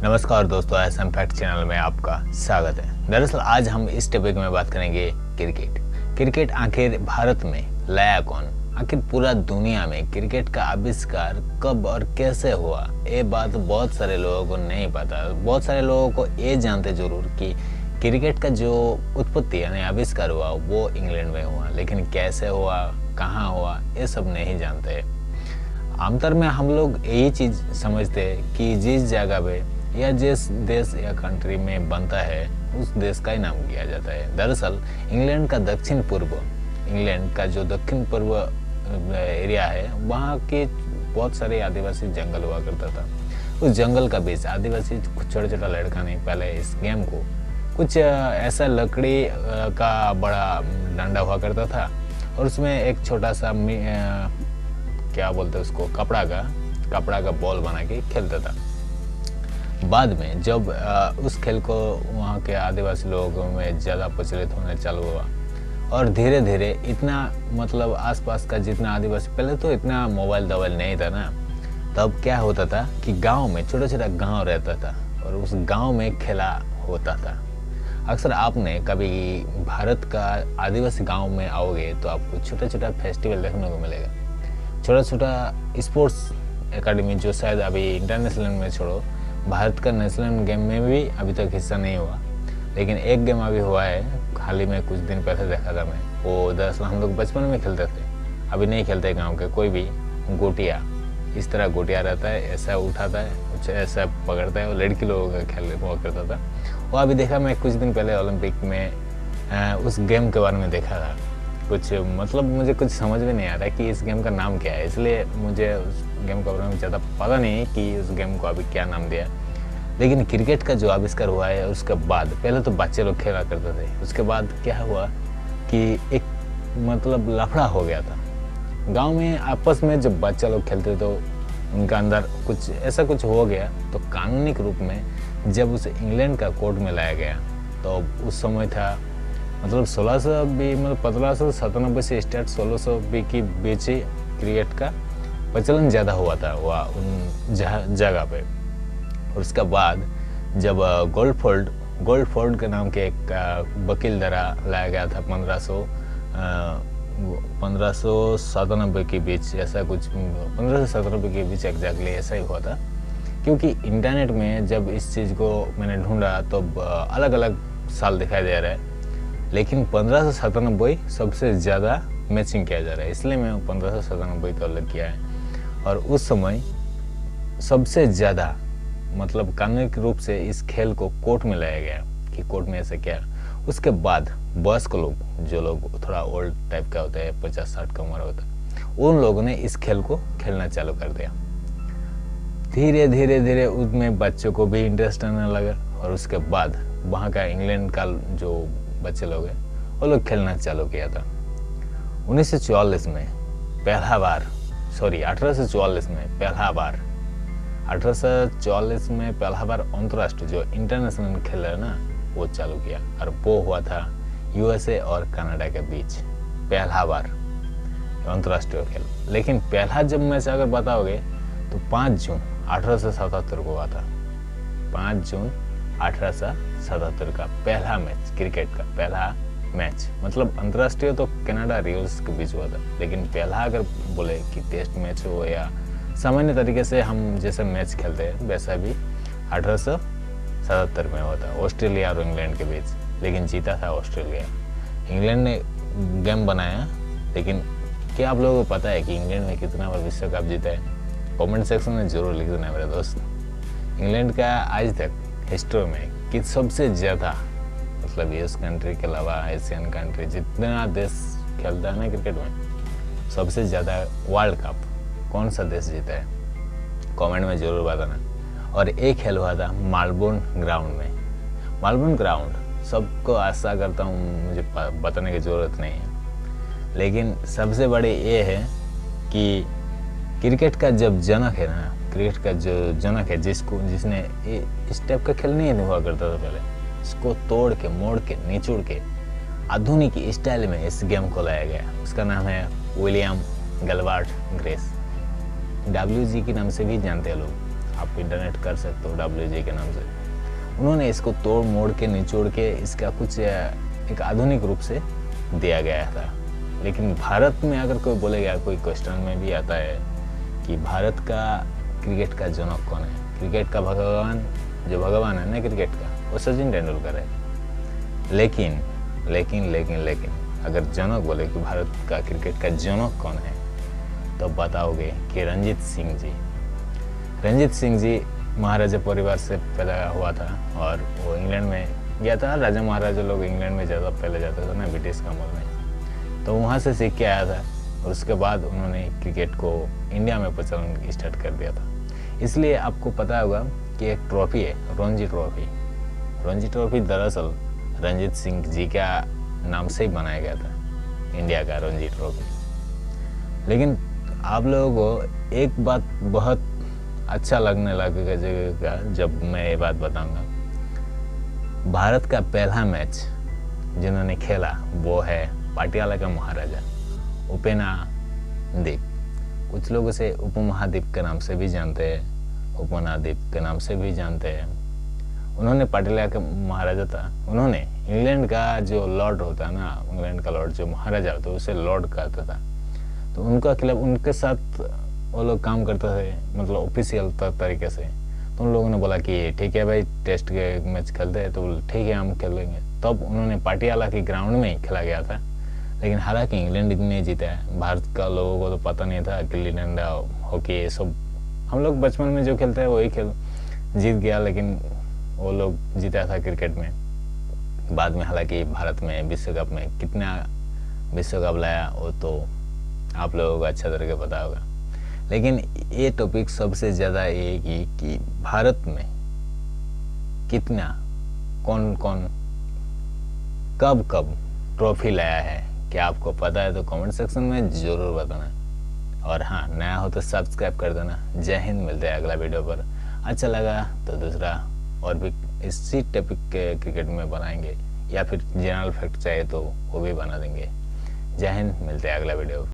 नमस्कार दोस्तों, SM fact channel में आपका स्वागत है। दरअसल आज हम इस टॉपिक में बात करेंगे क्रिकेट आखिर भारत में लाया कौन। आखिर पूरा दुनिया में क्रिकेट का आविष्कार कब और कैसे हुआ, ये बात बहुत सारे लोगों को नहीं पता। बहुत सारे लोगों को ये जानते जरूर कि क्रिकेट का जो उत्पत्ति यानी आविष्कार हुआ वो इंग्लैंड में हुआ, लेकिन कैसे हुआ, कहाँ हुआ, ये सब नहीं जानते। आमतौर में हम लोग यही चीज़ समझते हैं कि जिस जगह पे या जिस देश या कंट्री में बनता है उस देश का ही नाम किया जाता है। दरअसल इंग्लैंड का जो दक्षिण पूर्व एरिया है, वहाँ के बहुत सारे आदिवासी जंगल हुआ करता था। उस जंगल का बीच आदिवासी छोटा छोटा लड़का ने पहले इस गेम को कुछ ऐसा लकड़ी का बड़ा डंडा हुआ करता था और उसमें एक छोटा सा क्या बोलते हैं उसको, कपड़ा का बॉल बना के खेलता था। बाद में जब उस खेल को वहाँ के आदिवासी लोगों में ज़्यादा प्रचलित होने चालू हुआ और धीरे धीरे इतना मतलब आसपास का जितना आदिवासी, पहले तो इतना मोबाइल नहीं था ना, तब क्या होता था कि गांव में छोटा छोटा गांव रहता था और उस गांव में खेला होता था। अक्सर आपने कभी भारत का आदिवासी गांव में आओगे तो आपको छोटा छोटा फेस्टिवल देखने को मिलेगा, छोटा छोटा स्पोर्ट्स एकेडमी, जो शायद अभी इंटरनेशनल में छोड़ो, भारत का नेशनल गेम में भी अभी तक हिस्सा नहीं हुआ, लेकिन एक गेम अभी हुआ है हाल ही में, कुछ दिन पहले देखा था मैं। वो दरअसल हम लोग बचपन में खेलते थे, अभी नहीं खेलते गांव के कोई भी। गोटिया, इस तरह गोटिया रहता है, ऐसा उठाता है, ऐसा पकड़ता है, और लड़की लोगों का खेल हुआ करता था। वो अभी देखा मैं कुछ दिन पहले ओलंपिक में उस गेम के बारे में देखा था। कुछ मतलब मुझे कुछ समझ में नहीं आ रहा कि इस गेम का नाम क्या है, इसलिए मुझे उस गेम के बारे में ज़्यादा पता नहीं है कि उस गेम को अभी क्या नाम दिया। लेकिन क्रिकेट का जो आविष्कार हुआ है उसके बाद, पहले तो बच्चे लोग खेला करते थे, उसके बाद क्या हुआ कि एक मतलब लफड़ा हो गया था गांव में। आपस में जब बच्चा लोग खेलते तो उनका अंदर कुछ ऐसा कुछ हो गया, तो कानूनी रूप में जब उसे इंग्लैंड का कोर्ट में लाया गया, तो उस समय था मतलब 1597 से स्टार्ट 1620 के बीच ही क्रिकेट का प्रचलन ज़्यादा हुआ था वह उन जगह पे। और उसके बाद जब गोल्डफोर्ड के नाम के एक वकील द्वारा लाया गया था 1597 के बीच, ऐसा कुछ 1597 के बीच एग्जैक्टली ऐसा ही हुआ था। क्योंकि इंटरनेट में जब इस चीज़ को मैंने ढूंढा तो अलग अलग साल दिखाई दे रहा है, लेकिन 1597 सबसे ज़्यादा मैचिंग किया जा रहा है, इसलिए मैं 1597 का उल्लेख किया है। और उस समय सबसे ज़्यादा मतलब कानूनी रूप से इस खेल को कोर्ट में लाया गया कि कोर्ट में ऐसा क्या। उसके बाद वयस्क लोग, जो लोग थोड़ा ओल्ड टाइप का होता है, 50-60 का उम्र होता है, उन लोगों ने इस खेल को खेलना चालू कर दिया। धीरे धीरे उसमें बच्चों को भी इंटरेस्ट आने लगा और उसके बाद वहाँ का इंग्लैंड का जो बच्चे लोग हैं वो लोग खेलना चालू किया था। 1844 में पहला बार 1844 में पहला बार अंतर्राष्ट्रीय जो इंटरनेशनल खेल है ना, वो चालू किया, और वो हुआ था यूएसए और कनाडा के बीच पहला बार अंतर्राष्ट्रीय खेल। लेकिन पहला जब मैच अगर बताओगे तो 5 जून 1877 को हुआ था। 5 जून 1877 का पहला मैच, क्रिकेट का पहला मैच, मतलब अंतर्राष्ट्रीय तो कनाडा यूएस के बीच हुआ था, लेकिन पहला अगर बोले कि टेस्ट मैच हो या सामान्य तरीके से हम जैसे मैच खेलते हैं वैसा भी 1877 में हुआ था, ऑस्ट्रेलिया और इंग्लैंड के बीच, लेकिन जीता था ऑस्ट्रेलिया। इंग्लैंड ने गेम बनाया, लेकिन क्या आप लोगों को पता है कि इंग्लैंड ने कितना बार विश्व कप जीता है? कमेंट सेक्शन में जरूर लिख देना मेरे दोस्त। इंग्लैंड का आज तक हिस्ट्री में कि सबसे ज़्यादा मतलब यूएस कंट्री के अलावा एशियन कंट्री जितना देश खेलता है ना क्रिकेट में, सबसे ज़्यादा वर्ल्ड कप कौन सा देश जीता है? कमेंट में ज़रूर बताना। और एक खेल हुआ था मेलबोर्न ग्राउंड में। मेलबोर्न ग्राउंड सबको आशा करता हूँ मुझे बताने की ज़रूरत नहीं है, लेकिन सबसे बड़े ये है कि क्रिकेट का जब जनक है ना, क्रिकेट का जो जनक है जिसने इस टाइप का खेल नहीं हुआ करता था पहले, इसको तोड़ के मोड़ के निचोड़ के आधुनिक स्टाइल में इस गेम को लाया गया। उसका नाम है विलियम गलबार्ट ग्रेस, WG के नाम से भी जानते हैं लोग। आप डोनेट कर सकते हो WG के नाम से। उन्होंने इसको तोड़ मोड़ के निचोड़ के इसका कुछ एक आधुनिक रूप से दिया गया था। लेकिन भारत में अगर कोई बोलेगा, कोई क्वेश्चन में भी आता है कि भारत का क्रिकेट का जनक कौन है, क्रिकेट का भगवान, जो भगवान है ना क्रिकेट का, वो सचिन तेंदुलकर है। लेकिन लेकिन लेकिन लेकिन अगर जनक बोले कि भारत का क्रिकेट का जनक कौन है, तो बताओगे कि रंजीत सिंह जी। रंजीत सिंह जी महाराजा परिवार से पैदा हुआ था और वो इंग्लैंड में गया था। राजा महाराजा लोग इंग्लैंड में ज़्यादा पहले जाते थे ना, ब्रिटिश का अमल में, तो वहाँ से सीख के आया था। और उसके बाद उन्होंने क्रिकेट को इंडिया में प्रचलन स्टार्ट कर दिया था। इसलिए आपको पता होगा कि एक ट्रॉफी है, रणजी ट्रॉफी। रणजी ट्रॉफी दरअसल रंजीत सिंह जी का नाम से ही बनाया गया था, इंडिया का रणजी ट्रॉफी। लेकिन आप लोगों को एक बात बहुत अच्छा लगने लगेगा जब मैं ये बात बताऊंगा। भारत का पहला मैच जिन्होंने खेला वो है पाटियाला का महाराजा उपनादीप। कुछ लोग उसे उपमहाद्वीप के नाम से भी जानते हैं, उपनादीप के नाम से भी जानते हैं। उन्होंने पाटियाला का महाराजा था। उन्होंने इंग्लैंड का जो लॉर्ड होता है ना, इंग्लैंड का लॉर्ड जो महाराजा होता है उसे लॉर्ड कहता था। तो उनका खिलाफ उनके साथ वो लोग काम करते थे, मतलब ऑफिशियल तरीके से। तो उन लोगों ने बोला कि ठीक है भाई, टेस्ट के मैच खेलते हैं, तो ठीक है हम खेलेंगे। तब उन्होंने पाटियाला के ग्राउंड में ही खेला गया था। लेकिन हालांकि इंग्लैंड ने जीता है, भारत का लोगों को तो पता नहीं था। गिल्ली डंडा, हॉकी, ये सब हम लोग बचपन में जो खेलते हैं वही खेल जीत गया, लेकिन वो लोग जीता था क्रिकेट में। बाद में हालांकि भारत में विश्व कप में कितना विश्व कप लाया वो तो आप लोगों को अच्छा तरह पता होगा। लेकिन ये टॉपिक सबसे ज़्यादा ये कि भारत में कितना कौन कौन कब कब ट्रॉफी लाया है, क्या आपको पता है? तो कमेंट सेक्शन में ज़रूर बताना। और हाँ, नया हो तो सब्सक्राइब कर देना। जय हिंद, मिलते हैं अगला वीडियो पर। अच्छा लगा तो दूसरा और भी इसी टॉपिक के क्रिकेट में बनाएंगे, या फिर जनरल फैक्ट चाहिए तो वो भी बना देंगे। जय हिंद, मिलते हैं अगला वीडियो।